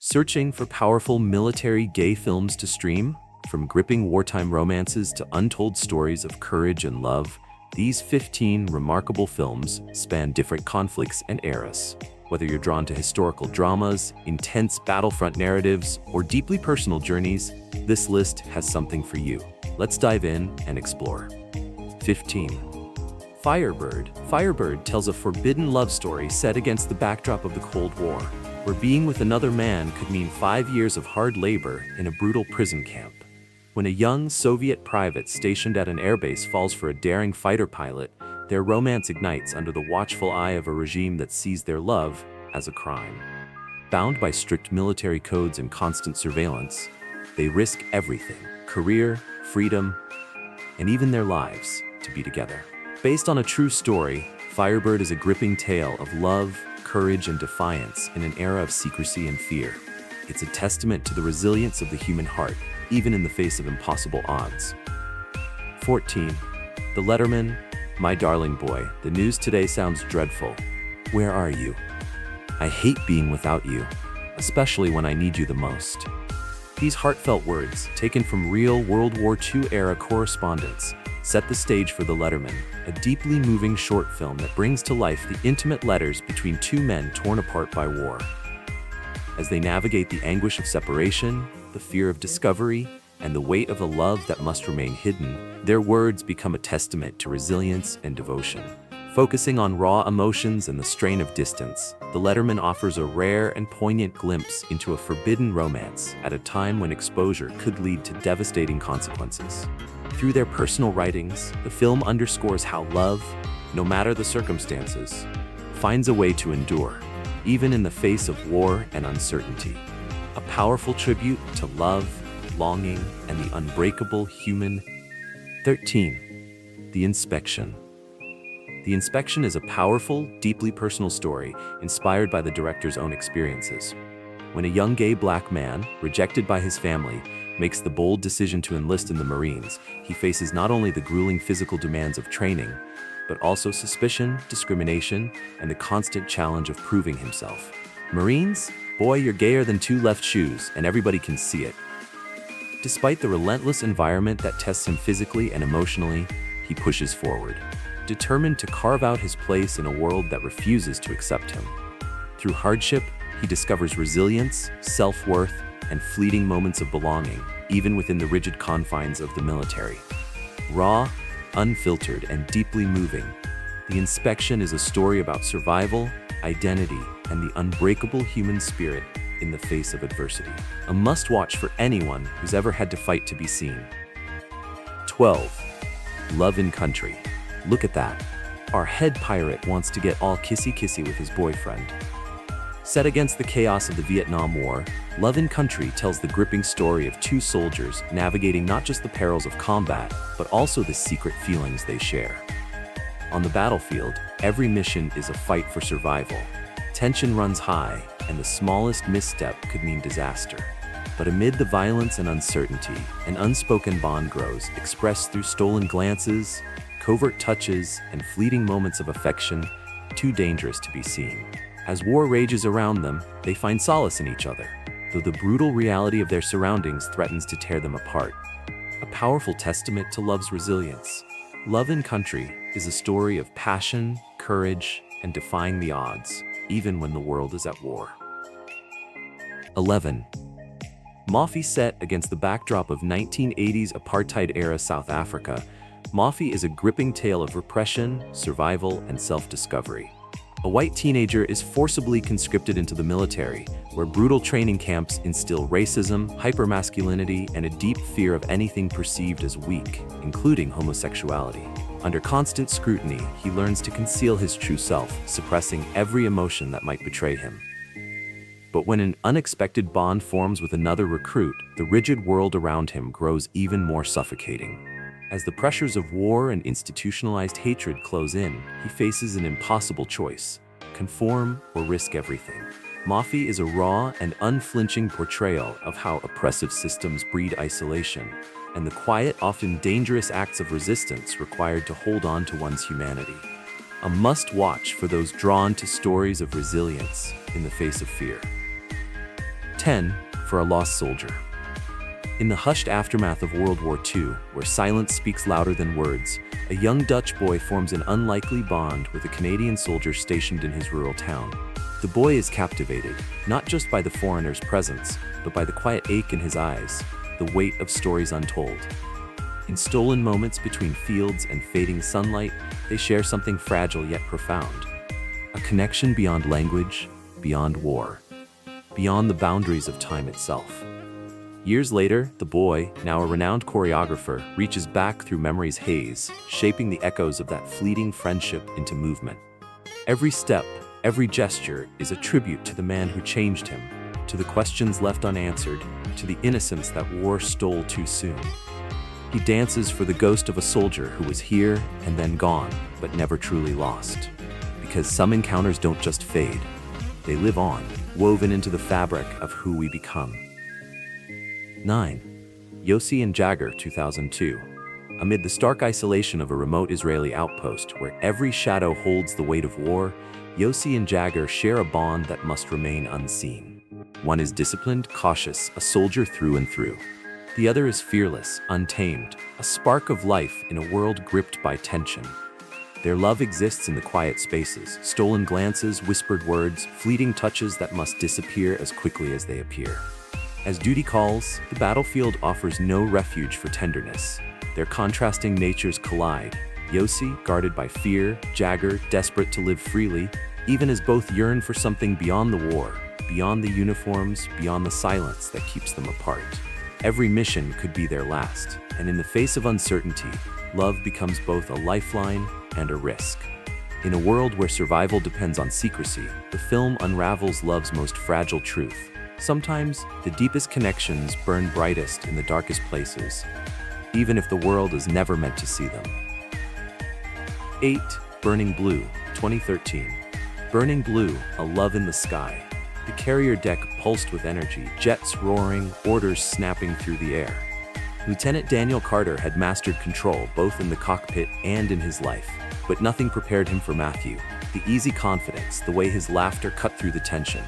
Searching for powerful military gay films to stream? From gripping wartime romances to untold stories of courage and love, these 15 remarkable films span different conflicts and eras. Whether you're drawn to historical dramas, intense battlefront narratives, or deeply personal journeys, this list has something for you. Let's dive in and explore. 15. Firebird. Firebird tells a forbidden love story set against the backdrop of the Cold War, where being with another man could mean 5 years of hard labor in a brutal prison camp. When a young Soviet private stationed at an airbase falls for a daring fighter pilot, their romance ignites under the watchful eye of a regime that sees their love as a crime. Bound by strict military codes and constant surveillance, they risk everything: career, freedom, and even their lives to be together. Based on a true story, Firebird is a gripping tale of love, courage, and defiance in an era of secrecy and fear. It's a testament to the resilience of the human heart, even in the face of impossible odds. 14. The Lettermen. My darling boy, the news today sounds dreadful. Where are you? I hate being without you, especially when I need you the most. These heartfelt words, taken from real World War II-era correspondence, set the stage for The Lettermen, a deeply moving short film that brings to life the intimate letters between two men torn apart by war. As they navigate the anguish of separation, the fear of discovery, and the weight of a love that must remain hidden, their words become a testament to resilience and devotion. Focusing on raw emotions and the strain of distance, The Lettermen offers a rare and poignant glimpse into a forbidden romance at a time when exposure could lead to devastating consequences. Through their personal writings, the film underscores how love, no matter the circumstances, finds a way to endure, even in the face of war and uncertainty. A powerful tribute to love, longing, and the unbreakable human. 13. The Inspection. The Inspection is a powerful, deeply personal story inspired by the director's own experiences. When a young gay black man, rejected by his family, makes the bold decision to enlist in the Marines, he faces not only the grueling physical demands of training, but also suspicion, discrimination, and the constant challenge of proving himself. Marines? Boy, you're gayer than two left shoes, and everybody can see it. Despite the relentless environment that tests him physically and emotionally, he pushes forward, determined to carve out his place in a world that refuses to accept him. Through hardship, he discovers resilience, self-worth, and fleeting moments of belonging, even within the rigid confines of the military. Raw, unfiltered, and deeply moving, The Inspection is a story about survival, identity, and the unbreakable human spirit in the face of adversity. A must-watch for anyone who's ever had to fight to be seen. 12. Love in Country. Look at that. Our head pirate wants to get all kissy-kissy with his boyfriend. Set against the chaos of the Vietnam War, Love in Country tells the gripping story of two soldiers navigating not just the perils of combat, but also the secret feelings they share. On the battlefield, every mission is a fight for survival. Tension runs high, and the smallest misstep could mean disaster. But amid the violence and uncertainty, an unspoken bond grows, expressed through stolen glances, covert touches, and fleeting moments of affection, too dangerous to be seen. As war rages around them, they find solace in each other, though the brutal reality of their surroundings threatens to tear them apart. A powerful testament to love's resilience. Love in Country is a story of passion, courage, and defying the odds, even when the world is at war. 11. Moffie. Set against the backdrop of 1980s apartheid-era South Africa, Moffie is a gripping tale of repression, survival, and self-discovery. A white teenager is forcibly conscripted into the military, where brutal training camps instill racism, hypermasculinity, and a deep fear of anything perceived as weak, including homosexuality. Under constant scrutiny, he learns to conceal his true self, suppressing every emotion that might betray him. But when an unexpected bond forms with another recruit, the rigid world around him grows even more suffocating. As the pressures of war and institutionalized hatred close in, he faces an impossible choice: conform or risk everything. Moffie is a raw and unflinching portrayal of how oppressive systems breed isolation, and the quiet, often dangerous acts of resistance required to hold on to one's humanity. A must-watch for those drawn to stories of resilience in the face of fear. 10. For a Lost Soldier. In the hushed aftermath of World War II, where silence speaks louder than words, a young Dutch boy forms an unlikely bond with a Canadian soldier stationed in his rural town. The boy is captivated, not just by the foreigner's presence, but by the quiet ache in his eyes, the weight of stories untold. In stolen moments between fields and fading sunlight, they share something fragile yet profound. A connection beyond language, beyond war, beyond the boundaries of time itself. Years later, the boy, now a renowned choreographer, reaches back through memory's haze, shaping the echoes of that fleeting friendship into movement. Every step, every gesture is a tribute to the man who changed him, to the questions left unanswered, to the innocence that war stole too soon. He dances for the ghost of a soldier who was here and then gone, but never truly lost. Because some encounters don't just fade, they live on, woven into the fabric of who we become. 9. Yossi and Jagger, 2002. Amid the stark isolation of a remote Israeli outpost where every shadow holds the weight of war, Yossi and Jagger share a bond that must remain unseen. One is disciplined, cautious, a soldier through and through. The other is fearless, untamed, a spark of life in a world gripped by tension. Their love exists in the quiet spaces, stolen glances, whispered words, fleeting touches that must disappear as quickly as they appear. As duty calls, the battlefield offers no refuge for tenderness. Their contrasting natures collide. Yossi, guarded by fear, Jagger, desperate to live freely, even as both yearn for something beyond the war, beyond the uniforms, beyond the silence that keeps them apart. Every mission could be their last, and in the face of uncertainty, love becomes both a lifeline and a risk. In a world where survival depends on secrecy, the film unravels love's most fragile truth. Sometimes, the deepest connections burn brightest in the darkest places, even if the world is never meant to see them. 8. Burning Blue, 2013. Burning Blue, A Love in the Sky. The carrier deck pulsed with energy, jets roaring, orders snapping through the air. Lieutenant Daniel Carter had mastered control both in the cockpit and in his life, but nothing prepared him for Matthew. The easy confidence, the way his laughter cut through the tension.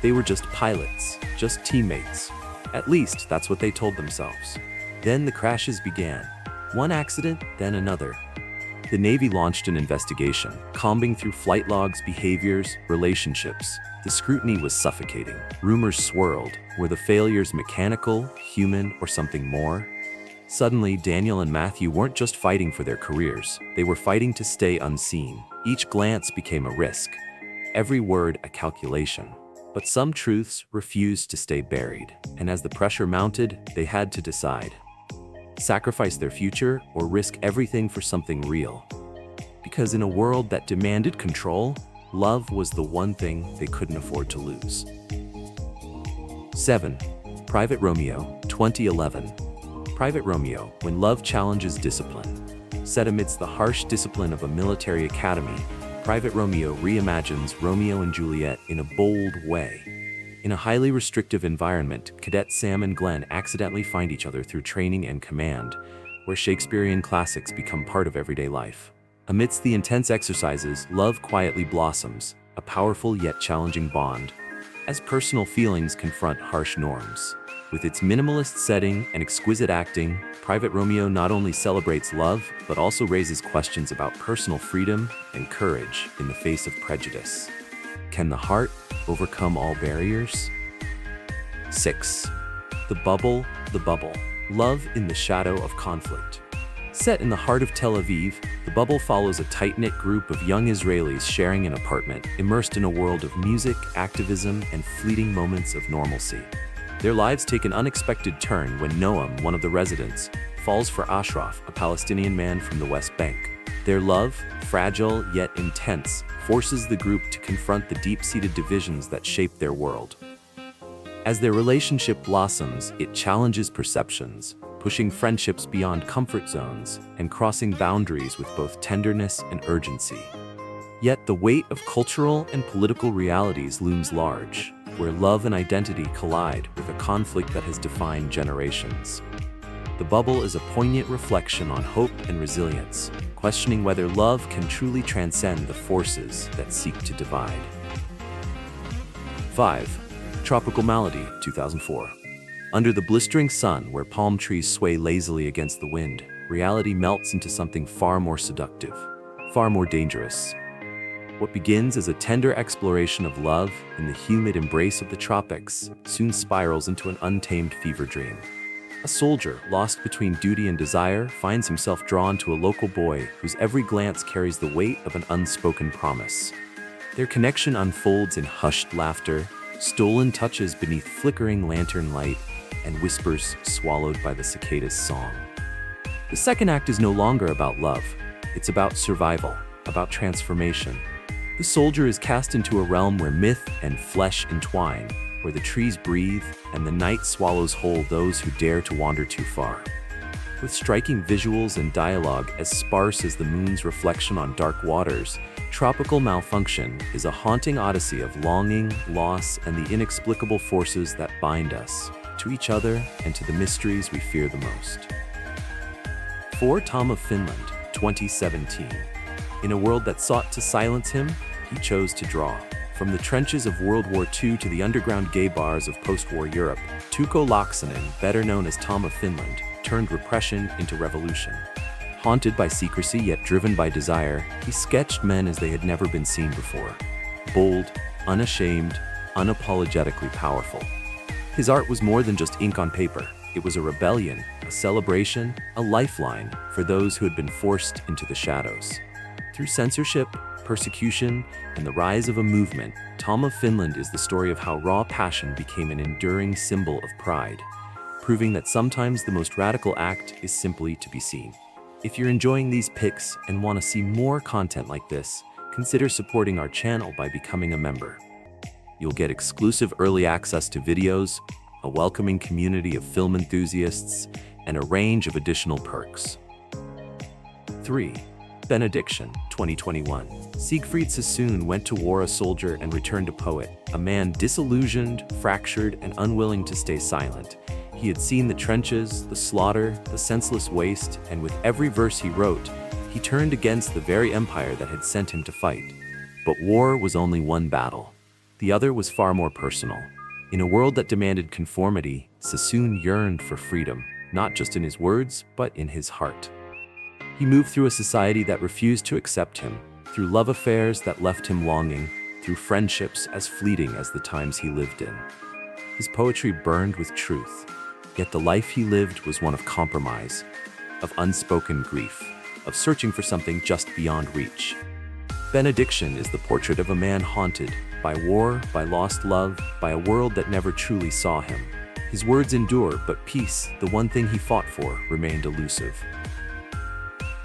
They were just pilots, just teammates. At least, that's what they told themselves. Then the crashes began. One accident, then another. The Navy launched an investigation, combing through flight logs, behaviors, relationships. The scrutiny was suffocating. Rumors swirled. Were the failures mechanical, human, or something more? Suddenly, Daniel and Matthew weren't just fighting for their careers. They were fighting to stay unseen. Each glance became a risk. Every word a calculation. But some truths refused to stay buried, and as the pressure mounted, they had to decide. Sacrifice their future or risk everything for something real. Because in a world that demanded control, love was the one thing they couldn't afford to lose. 7. Private Romeo, 2011. Private Romeo, When Love Challenges Discipline. Set amidst the harsh discipline of a military academy, Private Romeo reimagines Romeo and Juliet in a bold way. In a highly restrictive environment, cadets Sam and Glenn accidentally find each other through training and command, where Shakespearean classics become part of everyday life. Amidst the intense exercises, love quietly blossoms, a powerful yet challenging bond, as personal feelings confront harsh norms. With its minimalist setting and exquisite acting, Private Romeo not only celebrates love, but also raises questions about personal freedom and courage in the face of prejudice. Can the heart overcome all barriers? 6. The Bubble, Love in the Shadow of Conflict. Set in the heart of Tel Aviv, The Bubble follows a tight-knit group of young Israelis sharing an apartment, immersed in a world of music, activism, and fleeting moments of normalcy. Their lives take an unexpected turn when Noam, one of the residents, falls for Ashraf, a Palestinian man from the West Bank. Their love, fragile yet intense, forces the group to confront the deep-seated divisions that shape their world. As their relationship blossoms, it challenges perceptions, pushing friendships beyond comfort zones and crossing boundaries with both tenderness and urgency. Yet the weight of cultural and political realities looms large, where love and identity collide with a conflict that has defined generations. The Bubble is a poignant reflection on hope and resilience, questioning whether love can truly transcend the forces that seek to divide. 5. Tropical Malady, 2004. Under the blistering sun, where palm trees sway lazily against the wind, reality melts into something far more seductive, far more dangerous. What begins as a tender exploration of love in the humid embrace of the tropics soon spirals into an untamed fever dream. A soldier, lost between duty and desire, finds himself drawn to a local boy whose every glance carries the weight of an unspoken promise. Their connection unfolds in hushed laughter, stolen touches beneath flickering lantern light, and whispers swallowed by the cicada's song. The second act is no longer about love. It's about survival, about transformation. The soldier is cast into a realm where myth and flesh entwine, where the trees breathe and the night swallows whole those who dare to wander too far. With striking visuals and dialogue as sparse as the moon's reflection on dark waters, Tropical Malfunction is a haunting odyssey of longing, loss, and the inexplicable forces that bind us to each other and to the mysteries we fear the most. 4. Tom of Finland, 2017. In a world that sought to silence him, he chose to draw. From the trenches of World War II to the underground gay bars of post-war Europe, Tukko Laaksonen, better known as Tom of Finland, turned repression into revolution. Haunted by secrecy yet driven by desire, he sketched men as they had never been seen before. Bold, unashamed, unapologetically powerful. His art was more than just ink on paper. It was a rebellion, a celebration, a lifeline for those who had been forced into the shadows. Through censorship, persecution, and the rise of a movement, Tom of Finland is the story of how raw passion became an enduring symbol of pride, proving that sometimes the most radical act is simply to be seen. If you're enjoying these pics and want to see more content like this, consider supporting our channel by becoming a member. You'll get exclusive early access to videos, a welcoming community of film enthusiasts, and a range of additional perks. 3. Benediction, 2021. Siegfried Sassoon went to war a soldier and returned a poet, a man disillusioned, fractured, and unwilling to stay silent. He had seen the trenches, the slaughter, the senseless waste, and with every verse he wrote, he turned against the very empire that had sent him to fight. But war was only one battle. The other was far more personal. In a world that demanded conformity, Sassoon yearned for freedom, not just in his words, but in his heart. He moved through a society that refused to accept him, through love affairs that left him longing, through friendships as fleeting as the times he lived in. His poetry burned with truth, yet the life he lived was one of compromise, of unspoken grief, of searching for something just beyond reach. Benediction is the portrait of a man haunted by war, by lost love, by a world that never truly saw him. His words endure, but peace, the one thing he fought for, remained elusive.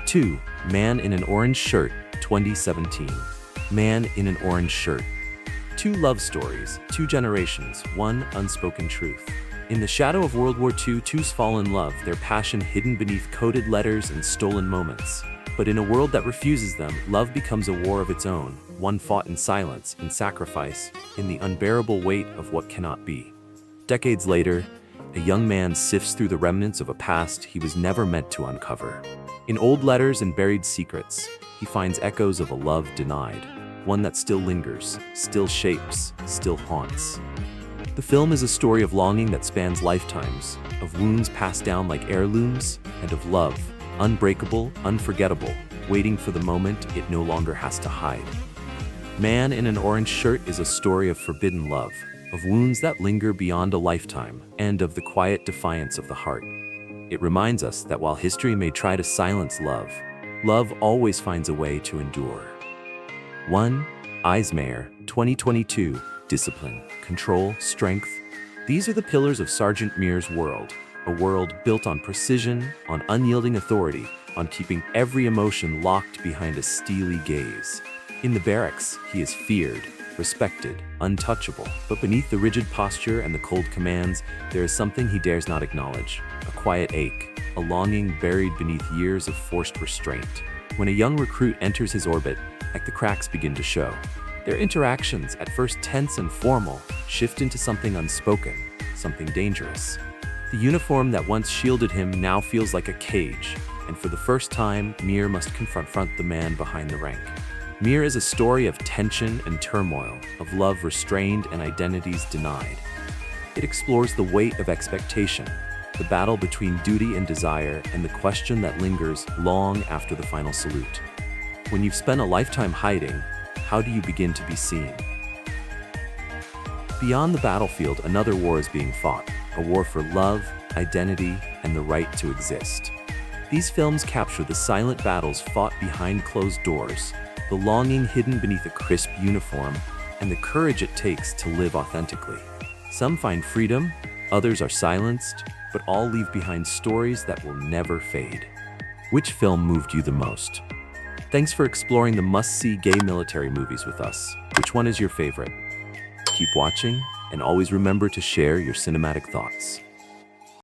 2. Man in an Orange Shirt, 2017. Man in an Orange Shirt. Two love stories, two generations, one unspoken truth. In the shadow of World War II, two fall in love, their passion hidden beneath coded letters and stolen moments. But in a world that refuses them, love becomes a war of its own, one fought in silence, in sacrifice, in the unbearable weight of what cannot be. Decades later, a young man sifts through the remnants of a past he was never meant to uncover. In old letters and buried secrets, he finds echoes of a love denied, one that still lingers, still shapes, still haunts. The film is a story of longing that spans lifetimes, of wounds passed down like heirlooms, and of love, unbreakable, unforgettable, waiting for the moment it no longer has to hide. Man in an Orange Shirt is a story of forbidden love, of wounds that linger beyond a lifetime, and of the quiet defiance of the heart. It reminds us that while history may try to silence love, love always finds a way to endure. 1. Eismayer, 2022. Discipline, control, strength. These are the pillars of Sergeant Mears' world, a world built on precision, on unyielding authority, on keeping every emotion locked behind a steely gaze. In the barracks, he is feared, respected, untouchable, but beneath the rigid posture and the cold commands, there is something he dares not acknowledge, a quiet ache, a longing buried beneath years of forced restraint. When a young recruit enters his orbit, the cracks begin to show. Their interactions, at first tense and formal, shift into something unspoken, something dangerous. The uniform that once shielded him now feels like a cage, and for the first time, Mir must confront the man behind the rank. Mir is a story of tension and turmoil, of love restrained and identities denied. It explores the weight of expectation, the battle between duty and desire, and the question that lingers long after the final salute. When you've spent a lifetime hiding, how do you begin to be seen? Beyond the battlefield, another war is being fought, a war for love, identity, and the right to exist. These films capture the silent battles fought behind closed doors, the longing hidden beneath a crisp uniform, and the courage it takes to live authentically. Some find freedom, others are silenced, but all leave behind stories that will never fade. Which film moved you the most? Thanks for exploring the must-see gay military movies with us. Which one is your favorite? Keep watching, and always remember to share your cinematic thoughts.